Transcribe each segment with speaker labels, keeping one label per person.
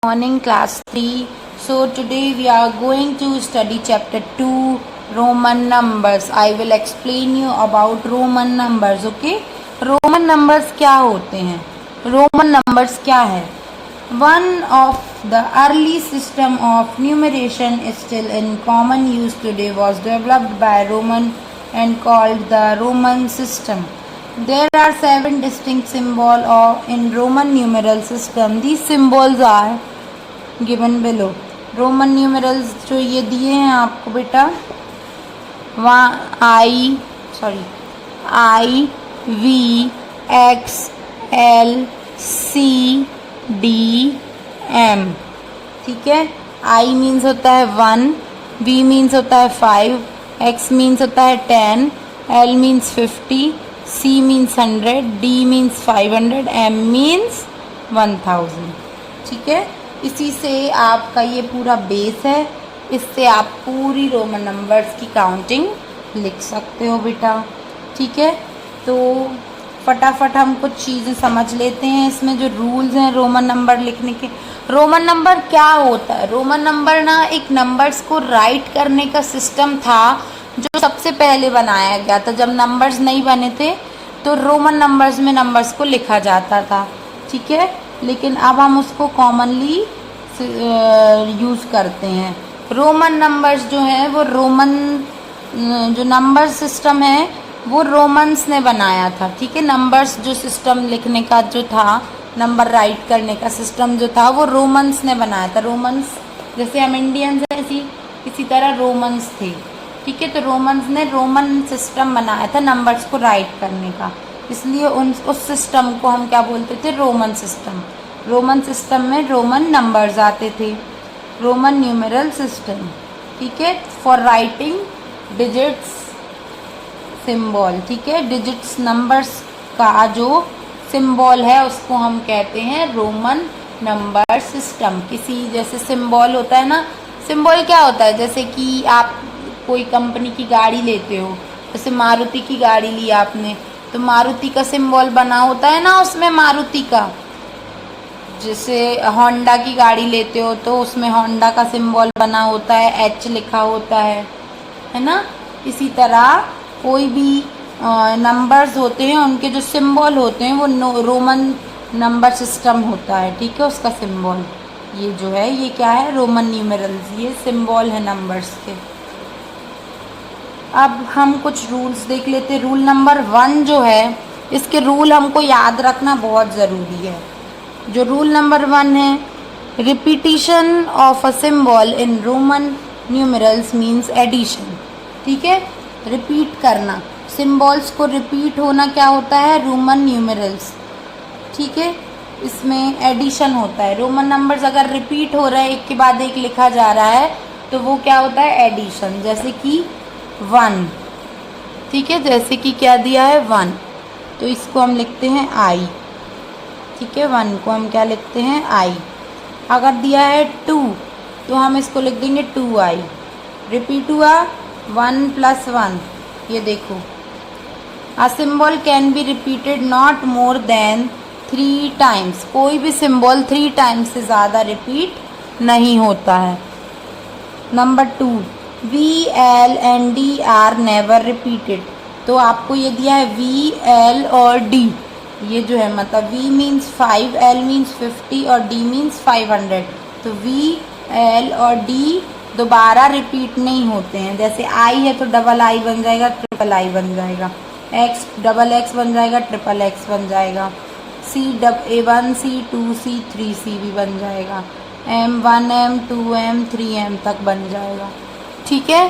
Speaker 1: Morning class 3. So today we are going to study chapter 2 Roman numbers. I will explain you about Roman numbers. Okay, Roman numbers क्या होते हैं? Roman numbers क्या है? One of the early system of numeration is still in common use today was developed by Roman and called the Roman system. There are 7 distinct symbols in Roman numeral system. These symbols are given below. Roman numerals जो ये दिए हैं आपको बेटा, I V X L C D M. ठीक है, I means होता है 1, वी मीन्स होता है 5, एक्स मीन्स होता है 10, L means 50, C means 100, D means 500, M means 1000. ठीक है, इसी से आपका ये पूरा बेस है. इससे आप पूरी रोमन नंबर्स की काउंटिंग लिख सकते हो बेटा. ठीक है, तो फटाफट हम कुछ चीज़ें समझ लेते हैं. इसमें जो रूल्स हैं रोमन नंबर लिखने के. रोमन नंबर क्या होता है? रोमन नंबर ना एक नंबर्स को राइट करने का सिस्टम था जो सबसे पहले बनाया गया था. जब नंबर्स नहीं बने थे तो रोमन नंबर्स में नंबर्स को लिखा जाता था. ठीक है, लेकिन अब हम उसको कॉमनली यूज़ करते हैं. रोमन नंबर्स जो हैं वो जो नंबर सिस्टम है वो रोमन्स ने बनाया था. ठीक है, नंबर्स जो सिस्टम लिखने का जो था, नंबर राइट करने का सिस्टम जो था वो रोमन्स ने बनाया था. रोमन्स जैसे हम इंडियंस हैं इसी तरह रोमन्स थे. ठीक है, तो रोमन्स ने रोमन सिस्टम बनाया था नंबर्स को राइट करने का. इसलिए उस सिस्टम को हम क्या बोलते थे? Roman system. रोमन सिस्टम में रोमन नंबर्स आते थे, रोमन न्यूमेरल सिस्टम. ठीक है, फॉर राइटिंग डिजिट्स सिंबल. ठीक है, डिजिट्स नंबर्स का जो सिंबल है उसको हम कहते हैं रोमन नंबर सिस्टम. किसी जैसे सिंबल होता है ना, सिंबल क्या होता है? जैसे कि आप कोई कंपनी की गाड़ी लेते हो, जैसे मारुति की गाड़ी ली आपने, तो मारुति का सिंबल बना होता है ना उसमें, मारुति का. जैसे होंडा की गाड़ी लेते हो तो उसमें होंडा का सिंबल बना होता है, एच लिखा होता है ना. इसी तरह कोई भी नंबर्स होते हैं उनके जो सिंबल होते हैं वो रोमन नंबर सिस्टम होता है. ठीक है, उसका सिंबल ये जो है ये क्या है? Roman numerals. ये सिंबल है नंबर्स के. अब हम कुछ रूल्स देख लेते हैं. रूल नंबर 1 जो है, इसके रूल हमको याद रखना बहुत ज़रूरी है. जो रूल नंबर 1 है, repetition of a symbol in Roman numerals means addition. ठीक है, रिपीट करना, सिंबल्स को रिपीट होना क्या होता है? Roman numerals. ठीक है, इसमें एडिशन होता है. रोमन नंबर्स अगर रिपीट हो रहे हैं, एक के बाद एक लिखा जा रहा है, तो वो क्या होता है? एडिशन. जैसे कि 1. ठीक है, जैसे कि क्या दिया है? 1, तो इसको हम लिखते हैं आई. ठीक है, 1 को हम क्या लिखते हैं? आई. अगर दिया है 2 तो हम इसको लिख देंगे 2i. रिपीट हुआ 1 + 1. ये देखो, a symbol can be repeated not more than 3 times. कोई भी सिंबल 3 टाइम्स से ज़्यादा रिपीट नहीं होता है. Number 2, V, L and D are never repeated. तो आपको ये दिया है V, L और D. ये जो है मतलब V मीन्स 5, L मीन्स 50 और D मीन्स 500. तो V, L और D दोबारा रिपीट नहीं होते हैं. जैसे I है तो डबल I बन जाएगा, ट्रिपल I बन जाएगा. X डबल X बन जाएगा, ट्रिपल X बन जाएगा. C A1C 2C 3C भी बन जाएगा. M 1M 2M 3M तक बन जाएगा. ठीक है,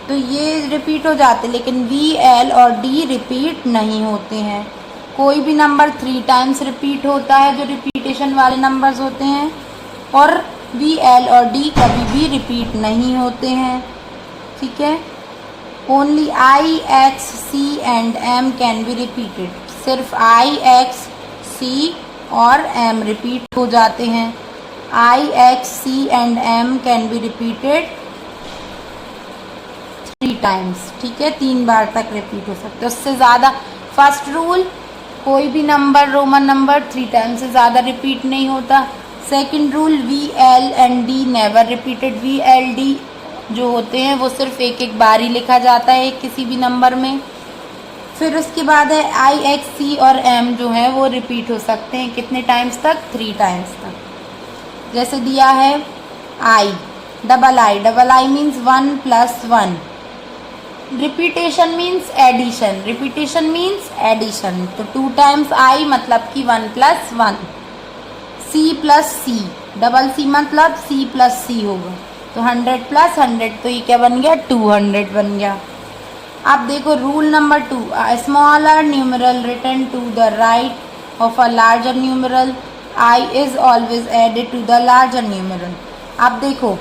Speaker 1: तो ये रिपीट हो जाते, लेकिन V, L और D रिपीट नहीं होते हैं. कोई भी नंबर 3 टाइम्स रिपीट होता है जो रिपीटेशन वाले नंबर्स होते हैं, और V, L और D कभी भी रिपीट नहीं होते हैं. ठीक है, only I, X, C and M can be repeated. सिर्फ I, X, C और M रिपीट हो जाते हैं. I, X, C and M can be repeated 3 times. ठीक है, 3 बार तक रिपीट हो सकते हैं, उससे ज़्यादा. फर्स्ट रूल, कोई भी नंबर रोमन नंबर 3 टाइम्स से ज़्यादा रिपीट नहीं होता. Second rule, V L and D never repeated. V L D जो होते हैं वो सिर्फ एक एक बार ही लिखा जाता है किसी भी नंबर में। फिर उसके बाद है आई, एक्स, सी और एम जो है वो रिपीट हो सकते हैं कितने टाइम्स तक, 3 टाइम्स तक। जैसे दिया है I, double I means 1 plus 1। Repetition means addition, repetition means addition, तो 2 टाइम्स आई मतलब कि 1 plus 1। C plus C, double C मतलब सी प्लस सी होगा, तो 100 प्लस 100, तो ये क्या बन गया, 200 बन गया। अब देखो rule number 2, smaller numeral written to the right of a larger numeral, I is always added to the larger numeral. अब देखो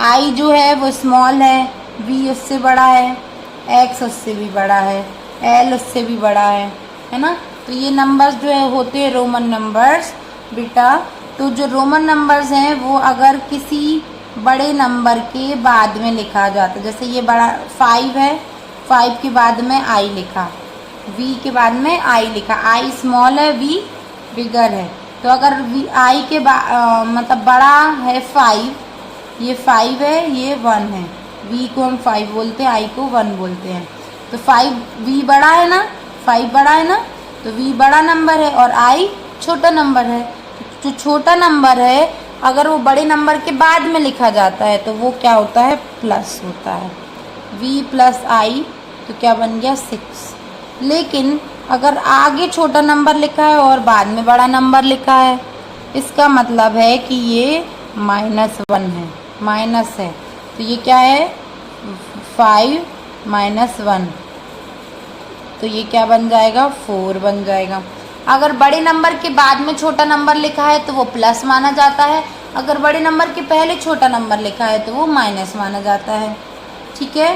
Speaker 1: आई जो है वो स्मॉल है, वी उससे बड़ा है, एक्स उससे भी बड़ा है, एल उससे भी बड़ा है ना। तो ये नंबर्स जो है होते हैं रोमन नंबर्स बेटा। तो जो रोमन नंबर्स हैं वो अगर किसी बड़े नंबर के बाद में लिखा जाता है, जैसे ये बड़ा 5 है, 5 के बाद में आई लिखा, वी के बाद में आई लिखा, आई स्मॉल है, वी बिगर है। तो अगर वी आई के बाद मतलब बड़ा है 5, ये 5 है, ये 1 है, वी को हम 5 बोलते हैं, आई को 1 बोलते हैं। तो 5 वी बड़ा है ना, 5 बड़ा है ना, तो वी बड़ा नंबर है और आई छोटा नंबर है। जो छोटा नंबर है अगर वो बड़े नंबर के बाद में लिखा जाता है तो वो क्या होता है, प्लस होता है। v प्लस आई तो क्या बन गया 6। लेकिन अगर आगे छोटा नंबर लिखा है और बाद में बड़ा नंबर लिखा है, इसका मतलब है कि ये -1 है, माइनस है, तो ये क्या है 5 - 1, तो ये क्या बन जाएगा 4 बन जाएगा। अगर बड़े नंबर के बाद में छोटा नंबर लिखा है तो वो प्लस माना जाता है, अगर बड़े नंबर के पहले छोटा नंबर लिखा है तो वो माइनस माना जाता है। ठीक है,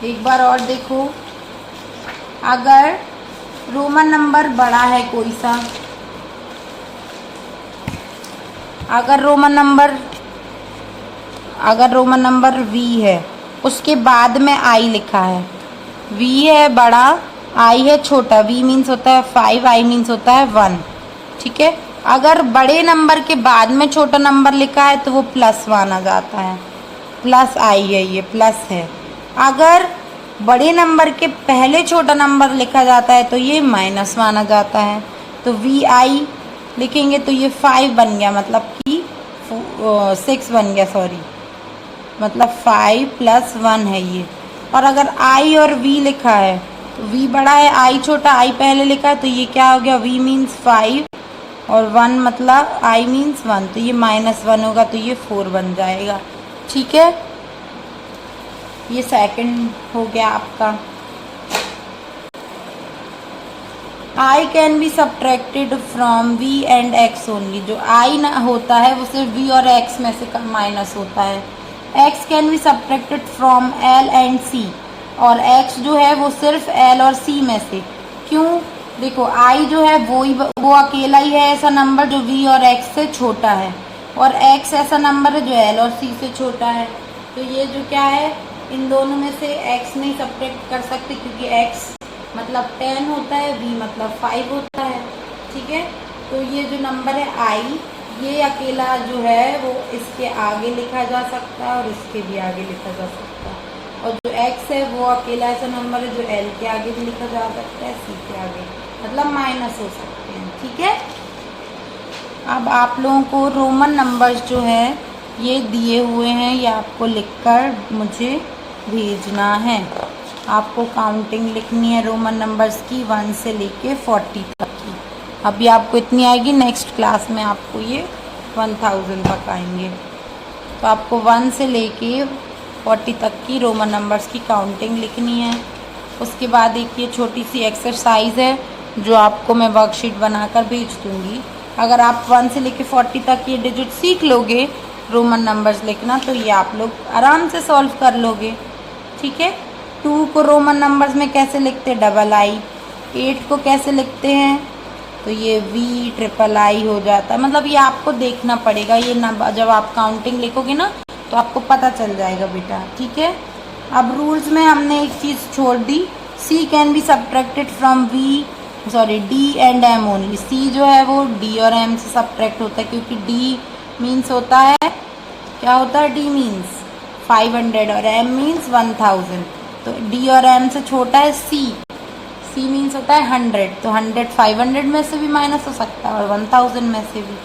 Speaker 1: एक बार और देखो, अगर रोमन नंबर बड़ा है कोई सा, अगर रोमन नंबर v है, उसके बाद में i लिखा है, v है बड़ा, i है छोटा, v मीन्स होता है 5, i मीन्स होता है 1। ठीक है, अगर बड़े नंबर के बाद में छोटा नंबर लिखा है तो वो प्लस माना जाता है, प्लस i है, ये प्लस है। अगर बड़े नंबर के पहले छोटा नंबर लिखा जाता है तो ये माइनस माना जाता है। तो वी आई लिखेंगे तो ये 5 बन गया, मतलब कि 6 बन गया, सॉरी, मतलब 5 + 1 है ये। और अगर i और v लिखा है तो v बड़ा है, i छोटा, i पहले लिखा है, तो ये क्या हो गया, v मीन्स 5 और 1 मतलब i मीन्स 1, तो ये -1 होगा, तो ये 4 बन जाएगा। ठीक है, ये सेकंड हो गया आपका। i can be subtracted from v and x only. जो i ना होता है वो सिर्फ v और x में से माइनस होता है। x can be subtracted from l and c, और x जो है वो सिर्फ l और c में से। क्यों, देखो i जो है वो अकेला ही है ऐसा नंबर जो v और x से छोटा है, और x ऐसा नंबर है जो l और c से छोटा है। तो ये जो क्या है, इन दोनों में से x नहीं सब्ट्रैक्ट कर सकते, क्योंकि x मतलब 10 होता है, v मतलब 5 होता है। ठीक है, तो ये जो नंबर है i, ये अकेला जो है वो इसके आगे लिखा जा सकता है और इसके भी आगे लिखा जा सकता है, और जो x है वो अकेला ऐसा नंबर है जो l के आगे भी लिखा जा सकता है, c के आगे, मतलब माइनस हो सकते हैं। ठीक है, अब आप लोगों को रोमन नंबर्स जो है ये दिए हुए हैं, ये आपको लिखकर मुझे भेजना है। आपको काउंटिंग लिखनी है रोमन नंबर्स की 1 से लेके 40 तक की। अभी आपको इतनी आएगी, नेक्स्ट क्लास में आपको ये 1000 तक आएंगे। तो आपको 1 से लेके 40 तक की रोमन नंबर्स की काउंटिंग लिखनी है। उसके बाद एक ये छोटी सी एक्सरसाइज है जो आपको मैं वर्कशीट बनाकर भेज दूँगी। अगर आप 1 से लेके 40 तक ये डिजिट सीख लोगे रोमन नंबर्स लिखना, तो ये आप लोग आराम से सॉल्व कर लोगे। ठीक है, 2 को रोमन नंबर्स में कैसे लिखते हैं, डबल आई। 8 को कैसे लिखते हैं, तो ये v ट्रिपल आई हो जाता है। मतलब ये आपको देखना पड़ेगा, ये नंबर जब आप काउंटिंग लिखोगे ना तो आपको पता चल जाएगा बेटा। ठीक है, अब रूल्स में हमने एक चीज़ छोड़ दी, c can be subtracted from v sorry D and M only, C जो है वो डी और एम से सब्ट्रैक्ट होता है, क्योंकि डी मीन्स होता है, क्या होता है, डी मीन्स 500 और एम मीन्स 1000, तो डी और एम से छोटा है सी, सी मीन्स होता है 100, तो 100 500 में से भी माइनस हो सकता है और 1000 में से भी।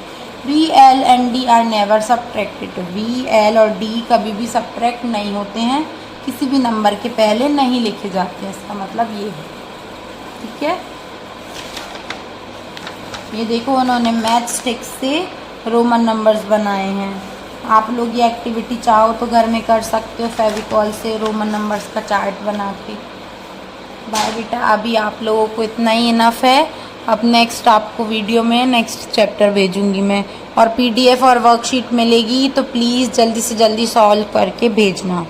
Speaker 1: V L and D R never subtracted, V L और डी कभी भी सब्ट्रैक्ट नहीं होते हैं, किसी भी नंबर के पहले नहीं लिखे जाते हैं, इसका मतलब ये है। ठीक है, ये देखो उन्होंने मैथ स्टिक से रोमन नंबर्स बनाए हैं। आप लोग ये एक्टिविटी चाहो तो घर में कर सकते हो, फेविकॉल से रोमन नंबर्स का चार्ट बना के। बाय बेटा, अभी आप लोगों को इतना ही इनफ है। अब नेक्स्ट आपको वीडियो में नेक्स्ट चैप्टर भेजूंगी मैं, और पीडीएफ और वर्कशीट मिलेगी, तो प्लीज़ जल्दी से जल्दी सॉल्व करके भेजना।